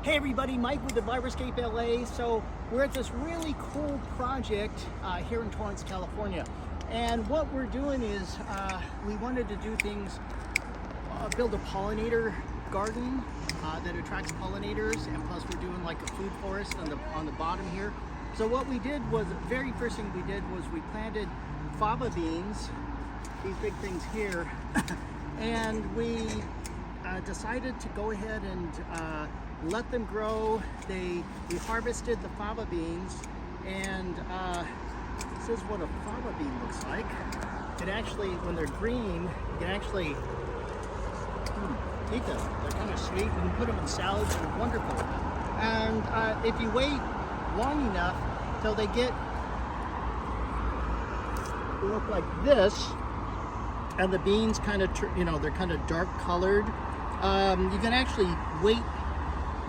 Hey everybody, Mike with Enviroscape LA. So we're at this really cool project here in Torrance, California. And what we're doing is we wanted to do things, build a pollinator garden that attracts pollinators, and plus we're doing like a food forest on the bottom here. So what we did was, the very first thing we did was we planted fava beans, these big things here, and we decided to go ahead and let them grow. We harvested the fava beans, and this is what a fava bean looks like. It actually, when they're green, you can actually eat them. They're kind of sweet. You can put them in salads. They're wonderful. And if you wait long enough till they look like this, and the beans kind of, they're kind of dark colored, you can actually wait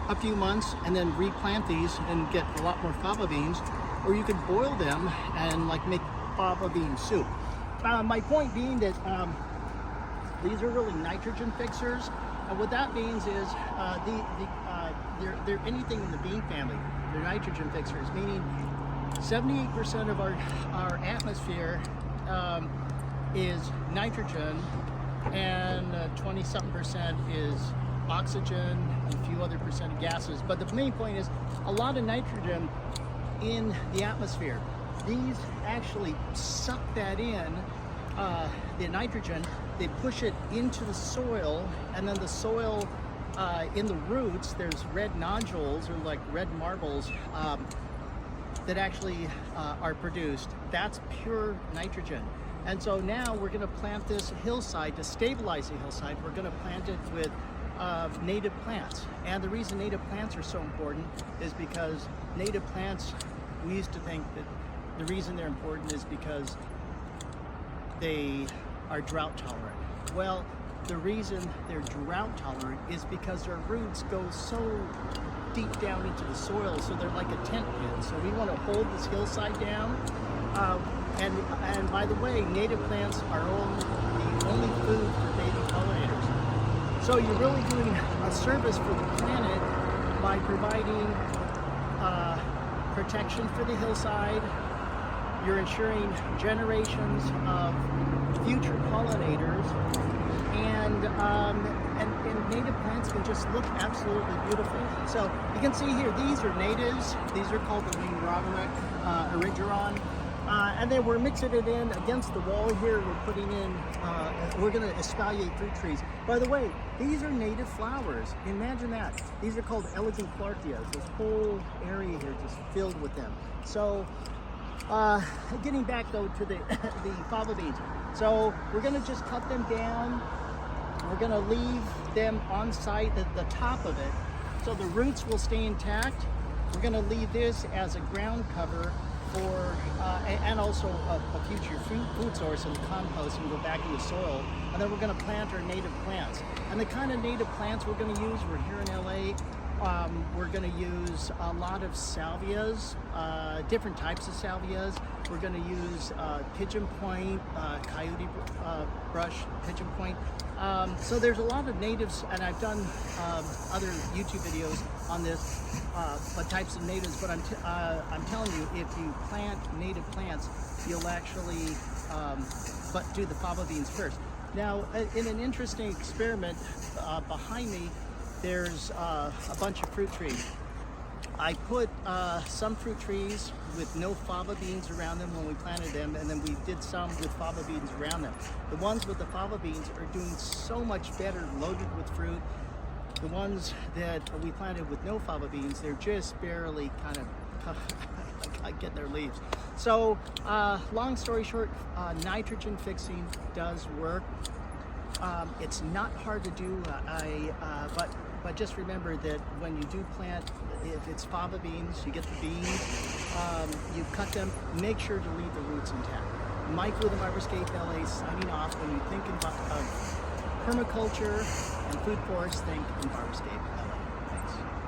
a few months and then replant these and get a lot more fava beans, or you could boil them and like make fava bean soup. My point being that these are really nitrogen fixers, and what that means is they're anything in the bean family. They're nitrogen fixers, meaning 78% of our atmosphere is nitrogen, and 20-something% is oxygen, and a few other percent of gases. But the main point is a lot of nitrogen in the atmosphere. These actually suck that in, the nitrogen. They push it into the soil, and then the soil, in the roots, there's red nodules, or like red marbles, that actually are produced. That's pure nitrogen. And so now we're going to plant this hillside to stabilize the hillside. We're going to plant it with native plants. And the reason native plants are so important is because native plants, we used to think that the reason they're important is because they are drought tolerant. Well, the reason they're drought tolerant is because their roots go so deep down into the soil, so they're like a tent pin. So we want to hold this hillside down. And by the way, native plants are the only food for baby pollinators. So you're really doing a service for the planet by providing protection for the hillside. You're ensuring generations of future pollinators, and native plants can just look absolutely beautiful. So you can see here, these are natives. These are called the winged roderick, erigeron. And then we're mixing it in against the wall here. We're putting in, we're going to espalier fruit trees. By the way, these are native flowers. Imagine that. These are called elegant clarkias. This whole area here just filled with them. So, getting back though to the fava beans. So we're going to just cut them down. We're going to leave them on site at the top of it, so the roots will stay intact. We're going to leave this as a ground cover for, and also a future food source, and compost and go back in the soil. And then we're going to plant our native plants. And the kind of native plants we're going to use, we're here in LA, we're going to use a lot of salvias, different types of salvias. We're going to use pigeon point, coyote brush, pigeon point. So there's a lot of natives, and I've done other YouTube videos on this, but types of natives. But I'm telling you, if you plant native plants, you'll actually do the fava beans first. Now, in an interesting experiment behind me, there's a bunch of fruit trees. I put some fruit trees with no fava beans around them when we planted them, and then we did some with fava beans around them. The ones with the fava beans are doing so much better, loaded with fruit. The ones that we planted with no fava beans, they're just barely kind of get their leaves. So, long story short, nitrogen fixing does work. It's not hard to do, but just remember that when you do plant, if it's fava beans, you get the beans, you cut them, make sure to leave the roots intact. Mike with Enviroscape LA signing off. When you think about permaculture and food forests, think Enviroscape LA.